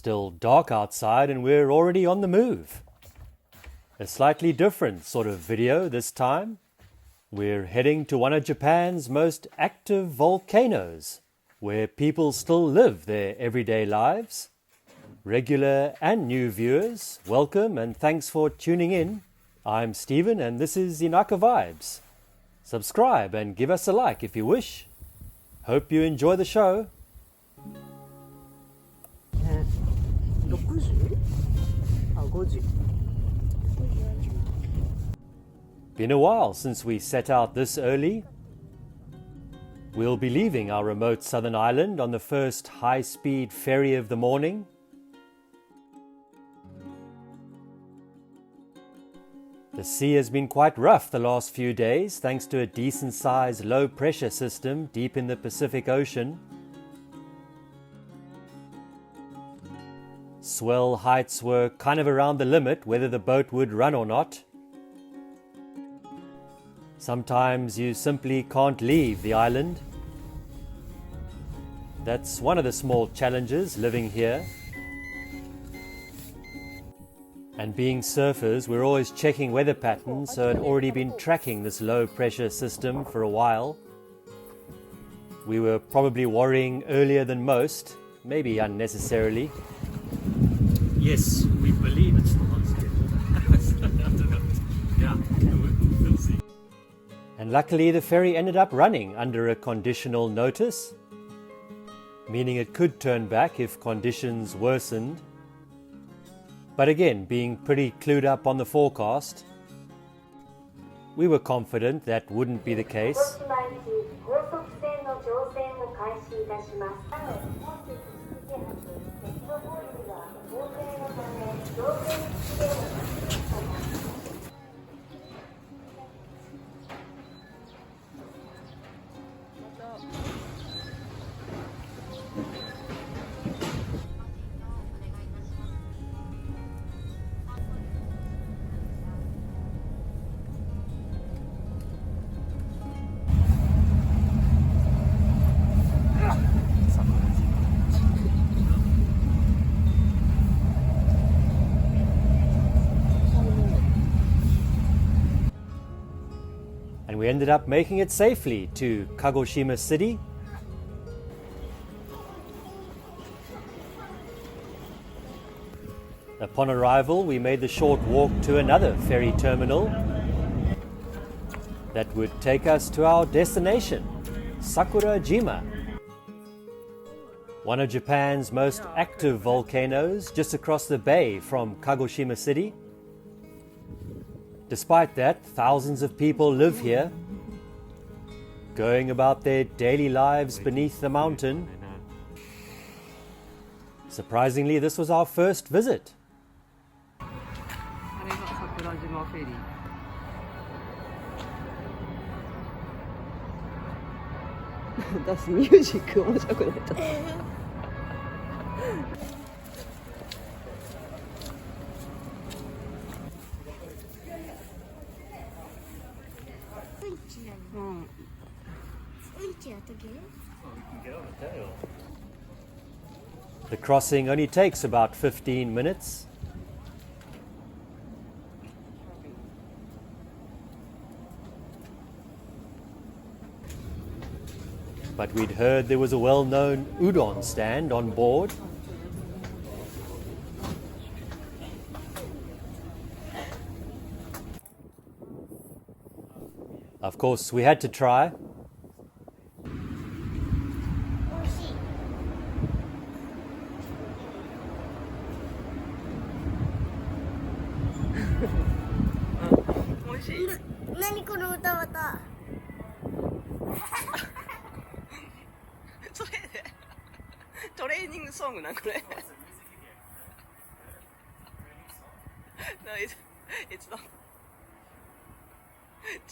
Still dark outside and we're already on the move. A slightly different sort of video this time. We're heading to one of Japan's most active volcanoes, where people still live their everyday lives. Regular and new viewers, welcome and thanks for tuning in. I'm Stephen and this is Inaka Vibes. Subscribe and give us a like if you wish. Hope you enjoy the show. Been a while since we set out this early. We'll be leaving our remote southern island on the first high-speed ferry of the morning. The sea has been quite rough the last few days thanks to a decent-sized low-pressure system deep in the Pacific Ocean. Swell heights were kind of around the limit whether the boat would run or not. Sometimes you simply can't leave the island. That's one of the small challenges living here. And being surfers, we're always checking weather patterns, so I'd already been tracking this low pressure system for a while. We were probably worrying earlier than most, maybe unnecessarily. Yes, we believe it's the monster. Yeah, we'll see. And luckily the ferry ended up running under a conditional notice, meaning it could turn back if conditions worsened. But again, being pretty clued up on the forecast, we were confident that wouldn't be the case. And we ended up making it safely to Kagoshima City. Upon arrival, we made the short walk to another ferry terminal that would take us to our destination, Sakurajima, one of Japan's most active volcanoes just across the bay from Kagoshima City. Despite that, thousands of people live here, going about their daily lives beneath the mountain. Surprisingly, this was our first visit. That's music. 面白くないと。The crossing only takes about 15 minutes. But we'd heard there was a well-known udon stand on board. Of course, we had to try. No, it's not.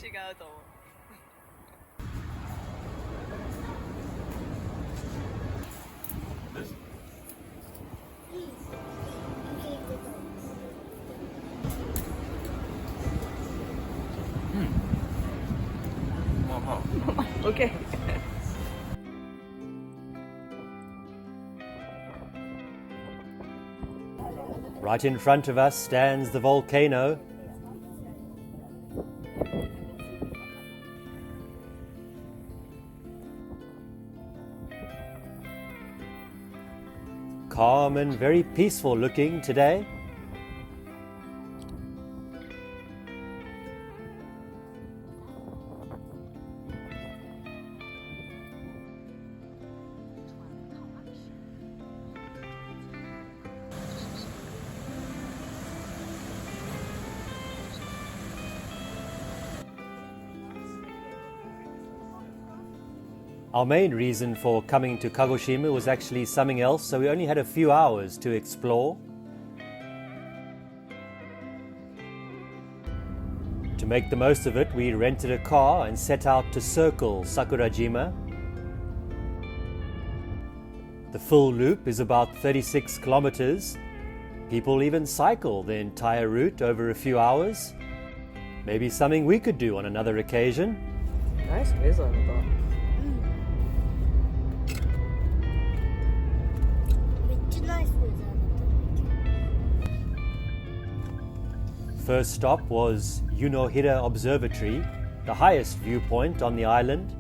違うと思う。Okay. Right in front of us stands the volcano. Calm and very peaceful looking today. Our main reason for coming to Kagoshima was actually something else, so we only had a few hours to explore. To make the most of it, we rented a car and set out to circle Sakurajima. The full loop is about 36 kilometers. People even cycle the entire route over a few hours. Maybe something we could do on another occasion. Nice weather. First stop was Yunohira Observatory, the highest viewpoint on the island.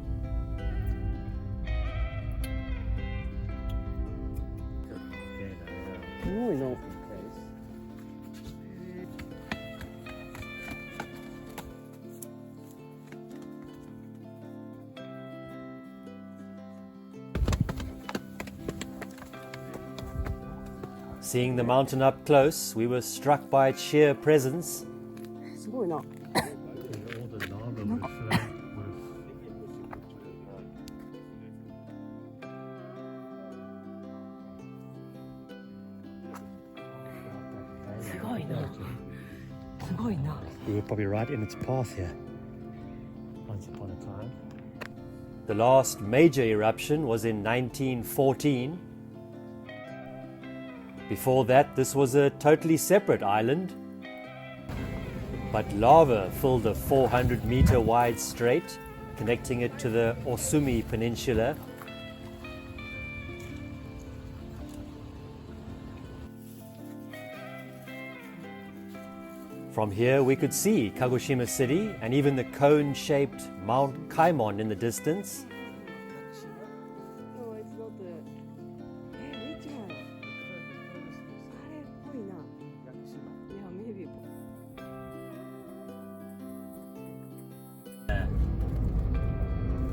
Seeing the mountain up close, we were struck by its sheer presence. すごいな。 All the lava would have flowed. We were probably right in its path here. Once upon a time. The last major eruption was in 1914. Before that, this was a totally separate island. But lava filled a 400-meter wide strait, connecting it to the Osumi Peninsula. From here, we could see Kagoshima City and even the cone-shaped Mount Kaimon in the distance. No, it's not the... which one? Yeah, maybe.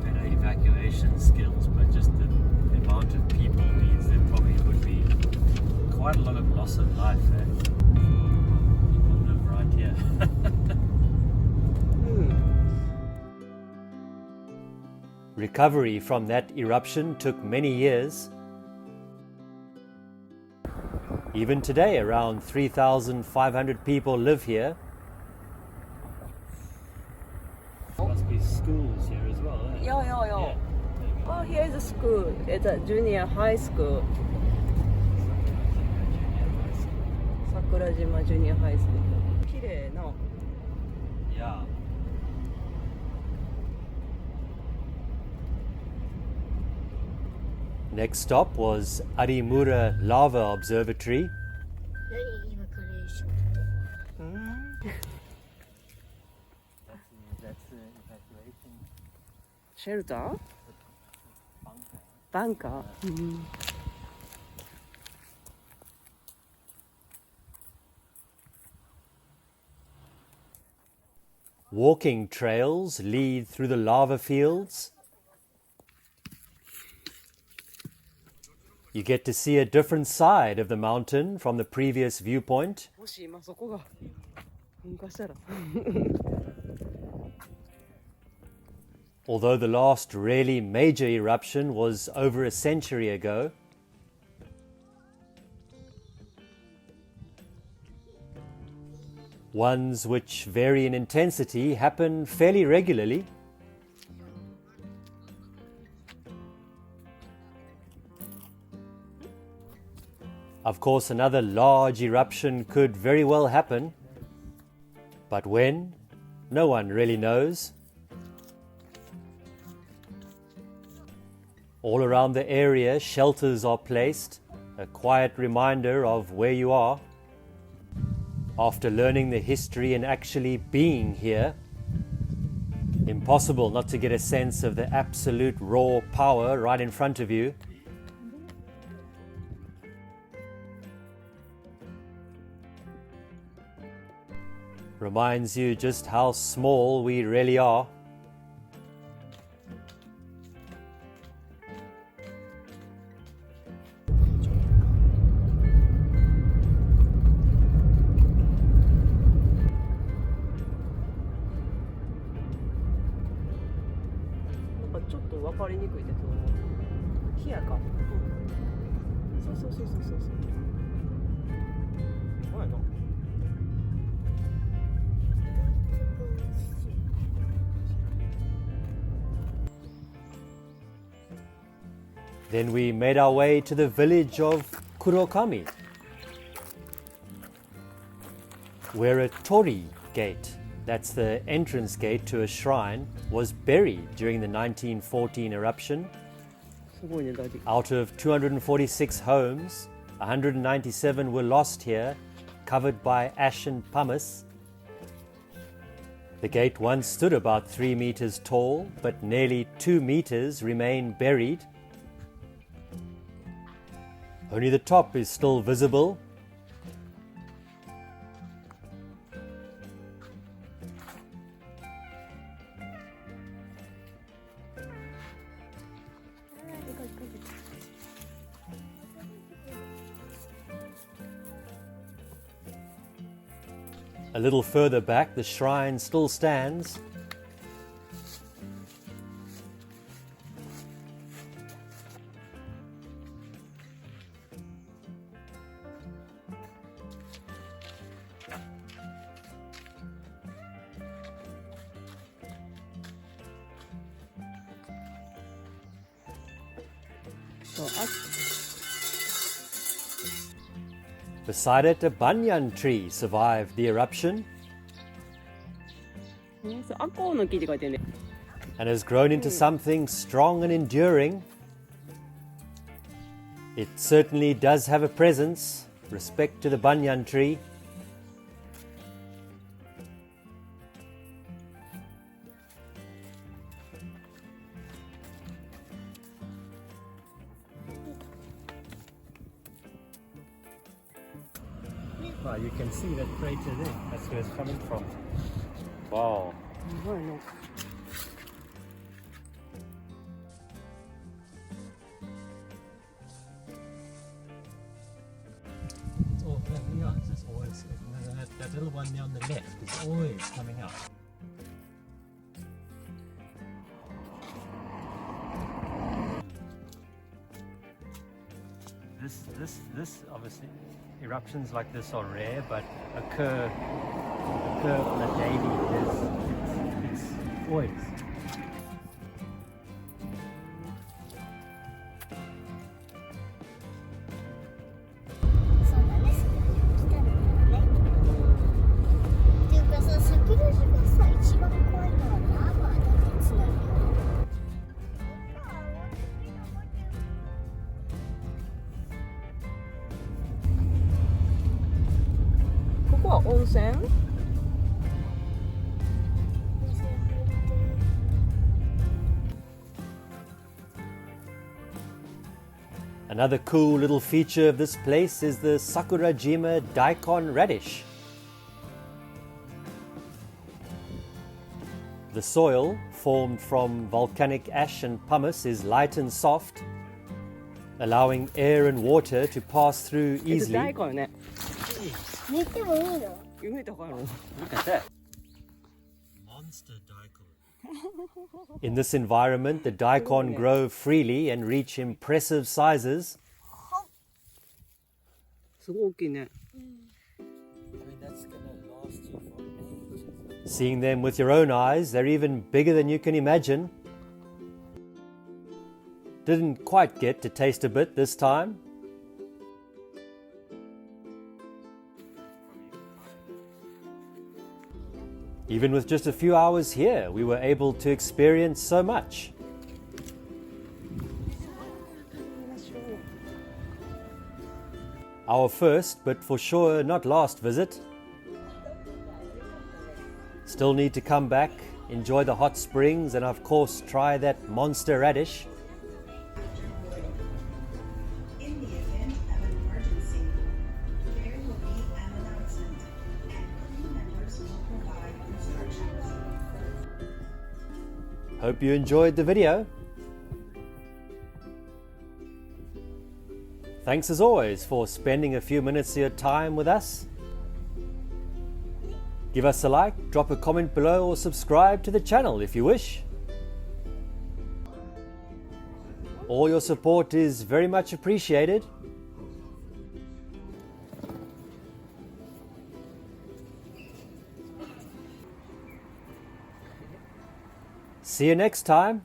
Better evacuation skills, but just the amount of people means there probably would be quite a lot of loss of life. People live right here. Recovery from that eruption took many years. Even today, around 3,500 people live here. There must be schools here as well. Yeah. Oh, here is a school. It's a junior high school. Sakurajima Junior High School. 綺麗な。 Yeah. Next stop was Arimura Lava Observatory. That's the evacuation Shelter? bunker. Bunker? Walking trails lead through the lava fields. You get to see a different side of the mountain from the previous viewpoint. もし今そこが噴火したら Although the last really major eruption was over a century ago, ones which vary in intensity happen fairly regularly. Of course, another large eruption could very well happen, but when? No one really knows. All around the area, shelters are placed, a quiet reminder of where you are. after learning the history and actually being here. Impossible not to get a sense of the absolute raw power right in front of you. Reminds you just how small we really are. Then we made our way to the village of Kurokami, where a Torii gate, that's the entrance gate to a shrine, was buried during the 1914 eruption. Out of 246 homes, 197 were lost here, covered by ash and pumice. The gate once stood about 3 meters tall, but nearly 2 meters remain buried. Only the top is still visible. A little further back, the shrine still stands. Beside it, a banyan tree survived the eruption and has grown into something strong and enduring. It certainly does have a presence. Respect to the banyan tree. Wow, you can see that crater there. That's where it's coming from. Wow. Oh, yeah, it's just always, that little one there on the left is always coming up. This obviously, eruptions like this are rare, but occur on a daily. It's always. Another cool little feature of this place is the Sakurajima Daikon radish. The soil, formed from volcanic ash and pumice, is light and soft, allowing air and water to pass through easily. Look at that. Monster daikon. In this environment, the daikon grow freely and reach impressive sizes. Seeing them with your own eyes, they're even bigger than you can imagine. Didn't quite get to taste a bit this time. Even with just a few hours here, we were able to experience so much. Our first, but for sure not last visit. Still need to come back, enjoy the hot springs, and of course try that monster radish. In the event of an emergency, there will be an announcement and crew members will provide instructions. Hope you enjoyed the video. Thanks as always for spending a few minutes of your time with us. Give us a like, drop a comment below, or subscribe to the channel if you wish. All your support is very much appreciated. See you next time.